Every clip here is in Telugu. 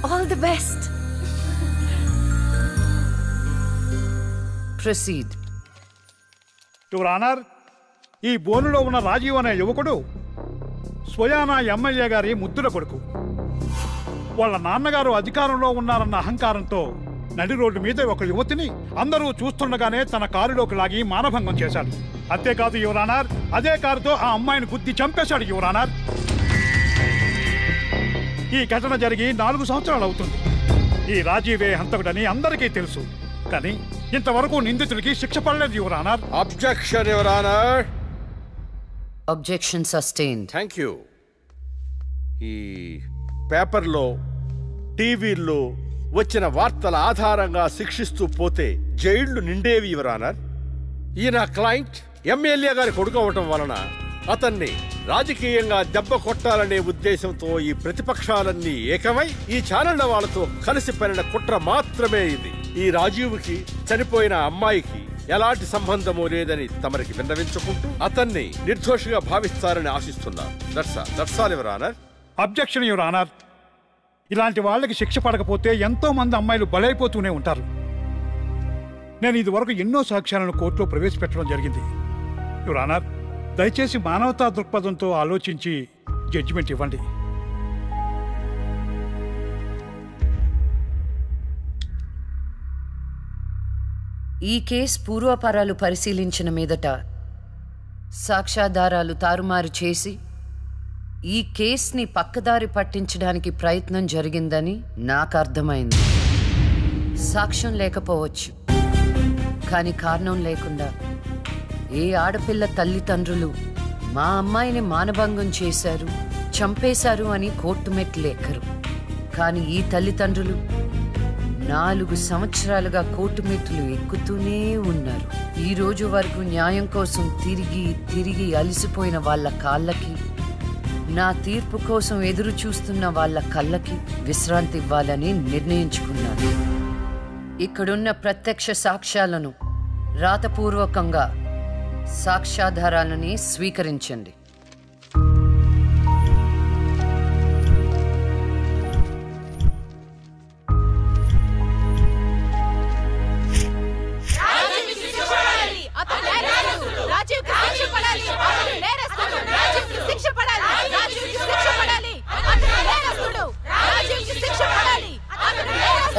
All the best. Proceed. Your honour, ఈ బోనులో ఉన్న రాజీవ్ అనే యువకుడు స్వయానా ఎమ్మెల్యే గారి ముద్దుల కొడుకు. వాళ్ళ నాన్నగారు అధికారంలో ఉన్నారన్న అహంకారంతో నడి రోడ్డు మీద ఒక యువతిని అందరూ చూస్తుండగానే తన కారులోకి లాగి మానభంగం చేశాడు. అంతేకాదు యువర్ ఆనర్, అదే కారుతో ఆ అమ్మాయిని గుద్ది చంపేశాడు యువర్ ఆనర్. ఈ ఘటన జరిగి 4 సంవత్సరాలు అవుతుంది. ఈ రాజీవే హంతకుడని అందరికీ తెలుసు, కానీ ఇంతవరకు నిందితుడికి శిక్ష పడలేదు your honour. Objection your honour. Objection sustained. Thank you. ఈ పేపర్లో టీవీల్లో వచ్చిన వార్తల ఆధారంగా శిక్షిస్తూ పోతే జైళ్లు నిండేవి యువర్ ఆనర్. ఈయన క్లయింట్ ఎమ్మెల్యే గారి కొడుకు అవటం వలన అతన్ని రాజకీయంగా దెబ్బ కొట్టాలనే ఉద్దేశంతో ఈ ప్రతిపక్షాలన్నీ ఏకమై ఈ ఛానళ్ల వాళ్ళతో కలిసి పనిన కుట్ర మాత్రమే ఇది. ఈ రాజీవ్కి చనిపోయిన అమ్మాయికి ఎలాంటి సంబంధమూ లేదని తమరికి విన్నవించుకుంటూ అతన్ని నిర్దోషిగా భావిస్తారని ఆశిస్తున్నారు. That's all your honour. Objection your honour. ఇలాంటి వాళ్ళకి శిక్ష పడకపోతే ఎంతో మంది అమ్మాయిలు బలైపోతూనే ఉంటారు. నేను ఇదివరకు ఎన్నో సాక్ష్యాలను కోర్టులో ప్రవేశపెట్టడం జరిగింది యువర్ ఆనర్. దయచేసి మానవతా దృక్పథంతో ఆలోచించి జడ్జిమెంట్ ఇవ్వండి. ఈ కేసు పూర్వాపరాలు పరిశీలించిన మీదట సాక్ష్యాధారాలు తారుమారు చేసి ఈ కేసుని పక్కదారి పట్టించడానికి ప్రయత్నం జరిగిందని నాకు అర్థమైంది. సాక్ష్యం లేకపోవచ్చు, కానీ కారణం లేకుండా ఏ ఆడపిల్ల తల్లిదండ్రులు మా అమ్మాయిని మానభంగం చేశారు, చంపేశారు అని కోర్టు మెట్లు ఎక్కరు. కానీ ఈ తల్లిదండ్రులు 4 సంవత్సరాలుగా కోర్టు మెట్లు ఎక్కుతూనే ఉన్నారు. ఈ రోజు వరకు న్యాయం కోసం తిరిగి తిరిగి అలసిపోయిన వాళ్ళ కాళ్ళకి, నా తీర్పు కోసం ఎదురు చూస్తున్న వాళ్ళ కళ్ళకి విశ్రాంతి ఇవ్వాలని నిర్ణయించుకున్నాను. ఇక్కడున్న ప్రత్యక్ష సాక్ష్యాలను రాతపూర్వకంగా సాక్ష్యాధారాలని స్వీకరించండి.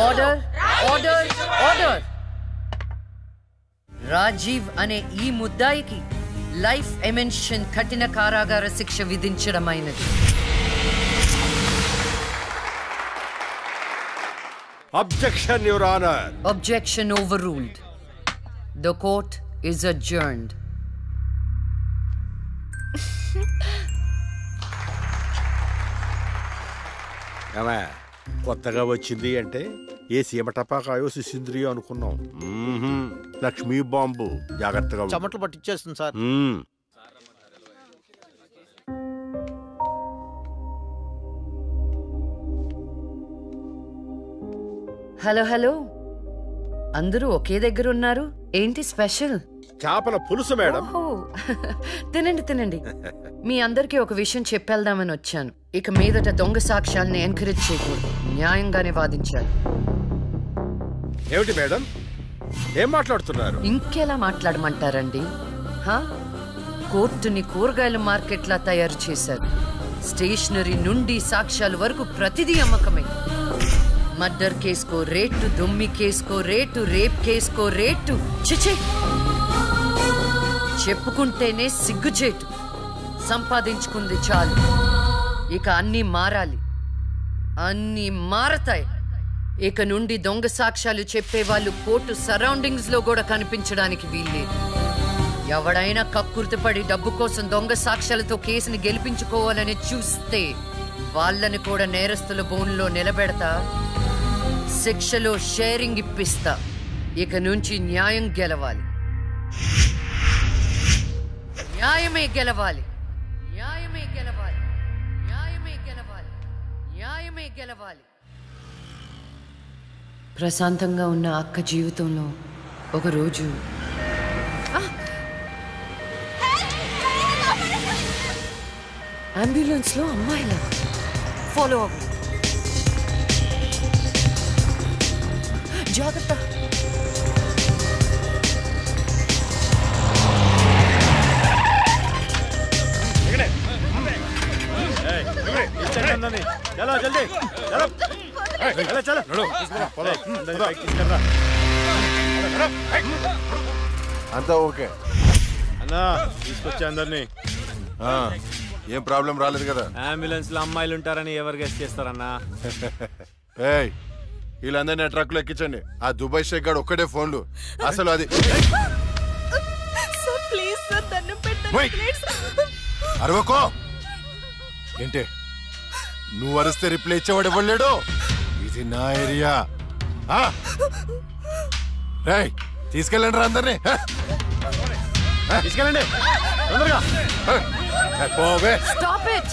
Order, order, order. రాజీవ్ అనే ఈ ముద్దాయికి లైఫ్ ఎమెన్షన్ కఠిన కారాగార శిక్ష విధించడమైనది. Objection your honour. Objection overruled. The court is adjourned. కొత్తగా వచ్చింది అంటే ఏ సీమ టపాకాయో సిసింద్రియో అనుకున్నాం. లక్ష్మీ బాంబు. జాగ్రత్తగా చెమటలు పట్టించేస్తుంది సార్. హలో హలో, అందరూ ఒకే దగ్గర ఉన్నారు. ఏంటి స్పెషల్? చేపల పులుసు మేడం. తినండి తినండి. మీ అందరికీ ఒక విషయం చెప్పేద్దామని వచ్చాను. ఇక మీదట దొంగ సాక్ష్యాలని ఎంకరేజ్ చేయకూడదు, న్యాయంగానే వాదించాలి. ఏమిటి మేడం, ఏం మాట్లాడుతున్నారు? ఇంకెలా మాట్లాడమంటారండి? కోర్టుని కూరగాయల మార్కెట్లా తయారు చేశారు. స్టేషనరీ నుండి సాక్ష్యాల వరకు ప్రతిదీ అమ్మకమే. మర్డర్ కేసుకో రేటు, దొమ్మి కేసుకో రేటు, రేప్ కేసుకో రేటు. చిచి, చెప్పుకుంటేనే సిగ్గుచేటు. సంపాదించుకుంది చాలు, ఇక అన్నీ మారాలి. అన్నీ మారతాయి. ఇక నుండి దొంగ సాక్ష్యాలు చెప్పేవాళ్ళు కోర్టు సరౌండింగ్స్ లో కూడా కనిపించడానికి వీల్లేదు. ఎవడైనా కక్కుర్తిపడి డబ్బు కోసం దొంగ సాక్ష్యాలతో కేసుని గెలిపించుకోవాలని చూస్తే వాళ్ళని కూడా నేరస్తుల బోన్లో నిలబెడతా, శిక్షలో షేరింగ్ ఇప్పిస్తా. ఇక నుంచి న్యాయం గెలవాలి, న్యాయమే గెలవాలి, న్యాయమే గెలవాలి, న్యాయమే గెలవాలి, న్యాయమే గెలవాలి. ప్రశాంతంగా ఉన్న అక్క జీవితంలో ఒకరోజు అంబులెన్స్లో అమ్మాయిలా ఫాలో అవ్వు. జాగ్రత్త. అంతా ఓకే అన్నా, తీసుకొచ్చా అందరినీ. ఏం ప్రాబ్లం రాలేదు కదా? అంబులెన్స్ లో అమ్మాయిలు ఉంటారని ఎవరు గెస్ట్ చేస్తారన్నా? ఏయ్, వీళ్ళందరినీ ట్రక్ లో ఎక్కించండి. ఆ దుబాయ్ షేక్ గాడు ఒక్కడే ఫోన్లు. అసలు అది అరవకో ఏంటే, నువ్వు అరిస్తే రిప్లై ఇచ్చేవాడు ఇవ్వలేడు. ఇది నా ఏరియా. తీసుకెళ్ళండి రా అందరినీ. తీసుకెళ్ళండి తొందరగా. పోవే. Stop it!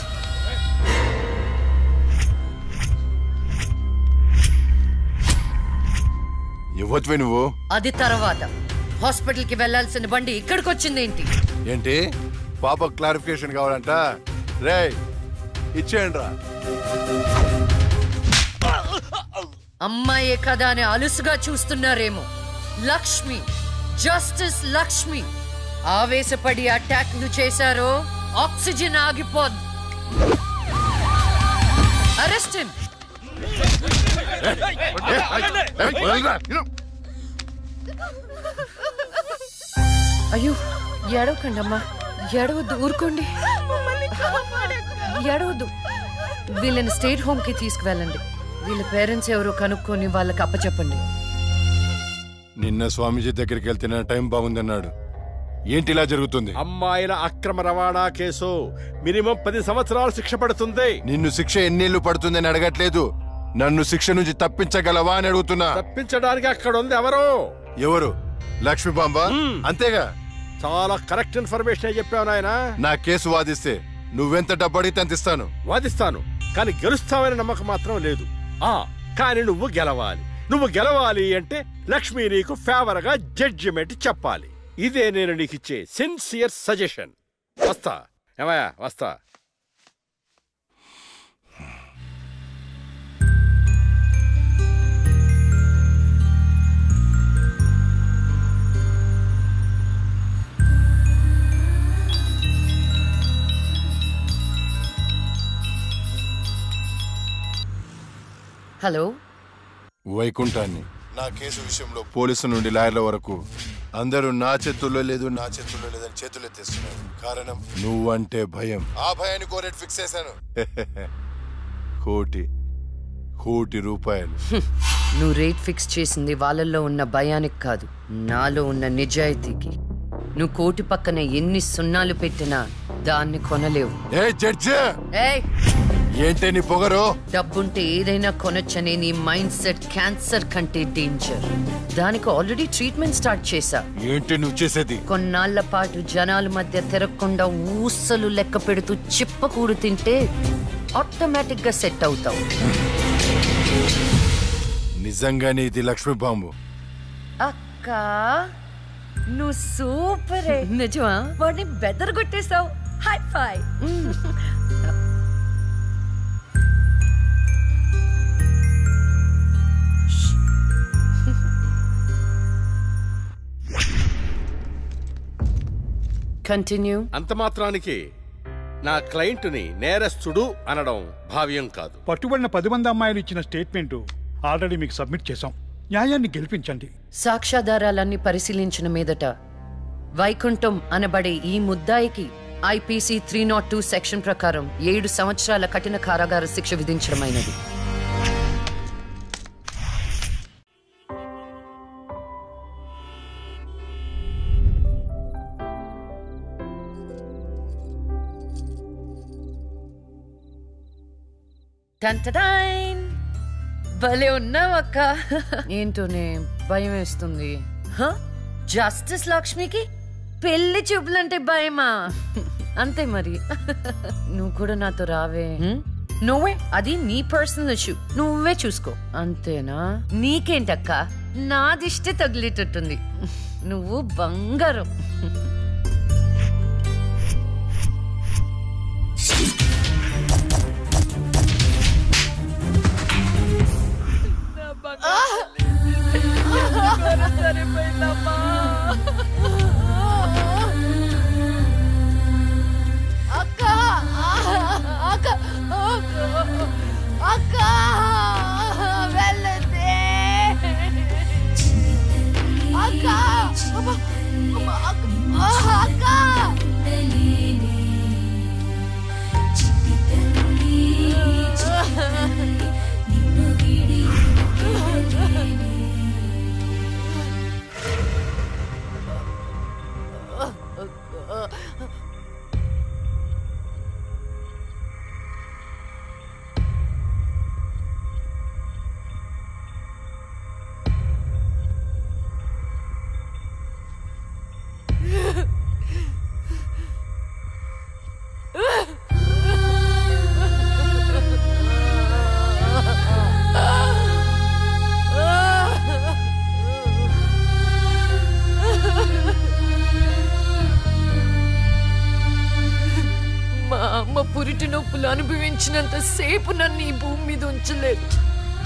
ఇవ్వచ్చువే నువ్వు. అది తర్వాత. హాస్పిటల్ కి వెళ్లాల్సిన బండి ఇక్కడికి వచ్చింది ఏంటి? ఏంటి పాప క్లారిఫికేషన్ కావాలంట? రే ఇచ్చేయండి రా. అమ్మాయే కదా అని అలుసుగా చూస్తున్నారేమో. లక్ష్మి, జస్టిస్ లక్ష్మి ఆవేశపడి అటాక్ ను చేశారో ఆక్సిజన్ ఆగిపోద్ది. Arrest him. అయ్యో, ఏడవకండి అమ్మా, ఏడవద్దు, ఊరుకోండి, ఏడవద్దు. వీళ్ళని స్టేట్ హోమ్ కి తీసుకువెళ్ళండి. వీళ్ళ పేరెంట్స్ ఎవరో కనుక్కొని వాళ్ళకి అప్పచెప్పండి. నిన్న స్వామీజీ దగ్గరికి వెళ్తే నా టైం బాగుందన్నాడు. ఏంటి ఇలా జరుగుతుంది? అమ్మాయిల అక్రమ రవాణా కేసు మినిమం 10 సంవత్సరాలు శిక్ష పడుతుంది. నిన్ను శిక్ష ఎన్నేళ్లు పడుతుందని అడగట్లేదు, నన్ను శిక్ష నుంచి తప్పించగలవా అని అడుగుతున్నా. తప్పించడానికి అక్కడ ఉంది ఎవరు? ఎవరు? లక్ష్మీబాంబ. అంతేగా? చాలా కరెక్ట్ ఇన్ఫర్మేషన్ చెప్పావు నాయనా. నా కేసు వాదిస్తే నువ్వెంత డబ్బు అడిగితే అంత ఇస్తాను. వాదిస్తాను, కానీ గెలుస్తావని నమ్మకం మాత్రం లేదు. కానీ నువ్వు గెలవాలి. నువ్వు గెలవాలి అంటే లక్ష్మి నీకు ఫేవర్ గా జడ్జిమెంట్ చెప్పాలి. ఇదే నేను నీకు ఇచ్చే సిన్సియర్ సజెషన్. వస్తా ఏమయ్యా, వస్తా. హలో, వైకుంఠాన్ని. నా కేసు విషయంలో పోలీసు నుండి లాయర్ల వరకు అందరూ నా చేతుల్లో లేదు, నా చేతుల్లో లేదని చేతులు ఎత్తేస్తున్నారు. కారణం నువ్వంటే భయం. ఆ భయాన్ని కోరేట్ ఫిక్స్ చేశాను. కోటి రూపాయలు. నువ్వు రేట్ ఫిక్స్ చేసింది వాళ్ళల్లో ఉన్న భయానికి కాదు, నాలో ఉన్న నిజాయితీకి. నువ్వు కోటి పక్కన ఎన్ని సున్నాలు పెట్టినా దాన్ని కొనలేవు. ఏ జడ్జి, ఏయ్, ఏంటే నీ పొగరు? డబ్బుంటే ఏదైనా కొనొచ్చనే నీ మైండ్ సెట్ క్యాన్సర్ కంటే డేంజర్. దానికి ఆల్రెడీ ట్రీట్మెంట్ స్టార్ట్ చేశా. ఏంటి నువ్వు చేసేది? కొన్నాళ్ల పాటు జనాల మధ్య తిరగకుండా ఊసలు లెక్క పెడుతూ చిప్పకూడు తింటే ఆటోమేటిక్ గా సెట్ అవుతావు. నిజంగానే ఇది లక్ష్మీబాంబు. అక్క, నువ్వు సూపరే. నిజమా? వాడిని బెదరగొట్టేశావు. హై ఫై. కంటిన్యూ. అంత మాత్రానికి నా క్లయింట్ని నేరస్తుడు అనడం భావ్యం కాదు. పట్టుబడిన 10 మంది అమ్మాయిలు ఇచ్చిన స్టేట్మెంట్ ఆల్రెడీ మీకు సబ్మిట్ చేశాం. న్యాయాన్ని గెలిపించండి. సాక్ష్యాధారాలన్నీ పరిశీలించిన మీదట వైకుంఠం అనబడే ఈ ముద్దాయికి ఐపీసీ 302 సెక్షన్ ప్రకారం 7 సంవత్సరాల కఠిన కారాగార శిక్ష విధించడమైనది. భలే ఉన్నావక్క. ఏంటోనే భయం వేస్తుంది. జస్టిస్ లక్ష్మికి పెళ్లి చూపులంటే భయమా? అంతే మరి. నువ్వు కూడా నాతో రావే. నువ్వే, అది నీ పర్సనల్ ఇష్యూ, నువ్వే చూసుకో. అంతేనా? నీకేంటక్క, నాదిష్టే తగిలేటట్టుంది. నువ్వు బంగారం. చెల్లమ్మా అక్క అక్క అక్క వెళ్ళదే అక్క అక్క పురిటి నొప్పులు అనుభవించినంత సేపు నన్ను ఈ భూమి మీద ఉంచలేదు.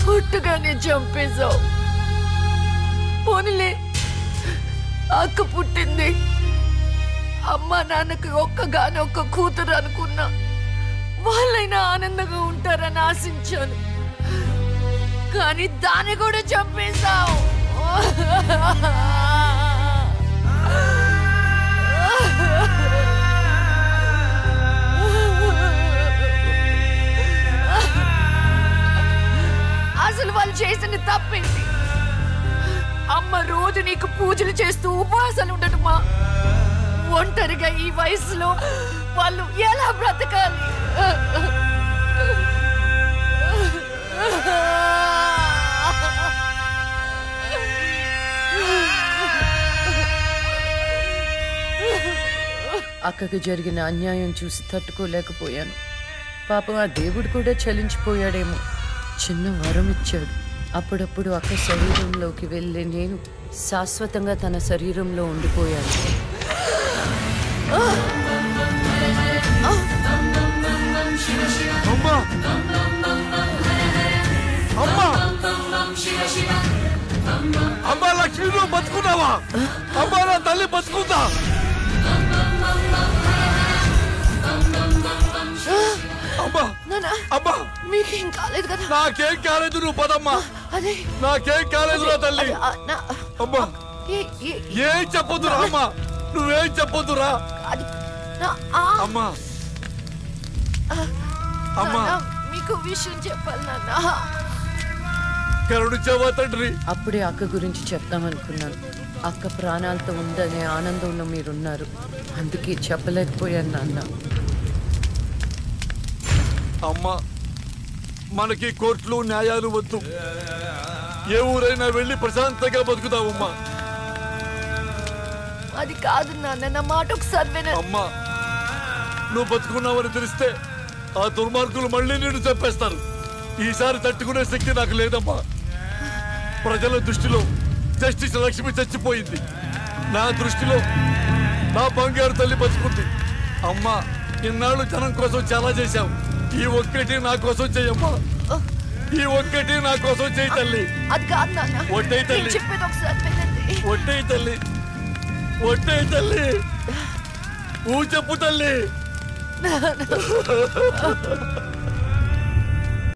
పుట్టుగానే చంపేశావు. పోనీలే, అక్క పుట్టింది, అమ్మ నాన్నకి ఒక్కగానొక్క కూతురు అనుకున్నా. వాళ్ళైనా ఆనందంగా ఉంటారని ఆశించాను, కానీ దాన్ని కూడా చంపేశావు. అసలు వాళ్ళు చేసిన తప్పేంటి? అమ్మ రోజు నీకు పూజలు చేస్తూ ఉపవాసాలు ఉండటమా? ఒంటరిగా ఈ వయసులో వాళ్ళు ఎలా బ్రతకాలి? అక్కకి జరిగిన అన్యాయం చూసి తట్టుకోలేకపోయాను. పాపం ఆ దేవుడు కూడా చలించిపోయాడేమో. చిన్న వరం ఇచ్చాడు. అప్పుడప్పుడు అక్క శరీరంలోకి వెళ్ళే నేను శాశ్వతంగా తన శరీరంలో ఉండిపోయాను. అమ్మా! అమ్మా! అమ్మా లక్ష్మి, నువ్వు బతుకున్నావా? అమ్మా నా తల్లి బతుకుందా? అమ్మా! అమ్మా! మీకేం కాలేదు కదా? నాకేం కాలేదు, నువ్వు పదమ్మా. అదే నాకేం కాలేదు నా తల్లి. అమ్మా ఏం చెప్పొద్దురా అమ్మా, నువ్వేం చెప్పొద్దురా. అమ్మా అమ్మా మీకు విషయం చెప్పాలి నాన్న. కరుణించావా తండ్రి? అప్పుడే అక్క గురించి చెప్తామనుకున్నాను. అక్క ప్రాణాలతో ఉందనే ఆనందంలో మీరున్నారు, అందుకే చెప్పలేకపోయాను నాన్న. అమ్మా, మనకి కోర్టులు న్యాయాలు వద్దు. ఏ ఊరైనా వెళ్ళి ప్రశాంతంగా బతుకుతావమ్మా. అది కాదు నాన్న, నా మాట ఒకసారి వినండి. అమ్మా, నువ్వు బతుకున్నావని తెలిస్తే ఆ దుర్మార్గులు మళ్ళీ నిన్ను చంపేస్తారు. ఈసారి తట్టుకునే శక్తి నాకు లేదమ్మా. ప్రజల దృష్టిలో జస్టిస్ లక్ష్మి చచ్చిపోయింది, నా దృష్టిలో నా బంగారు తల్లి బతుకుంది. అమ్మా, ఇన్నాళ్ళు జనం కోసం చాలా చేశావు, ఈ ఒక్కటి నా కోసం చెయ్యమ్మా. ఈ ఒక్కటి నా కోసం చెయ్యి తల్లి. అది కాదు నాన్న, ఒట్టై తల్లి, చెప్పేది ఒకసారి వినండి. ఒట్టై తల్లి, ఒట్టై తల్లి, చెప్పు తల్లి.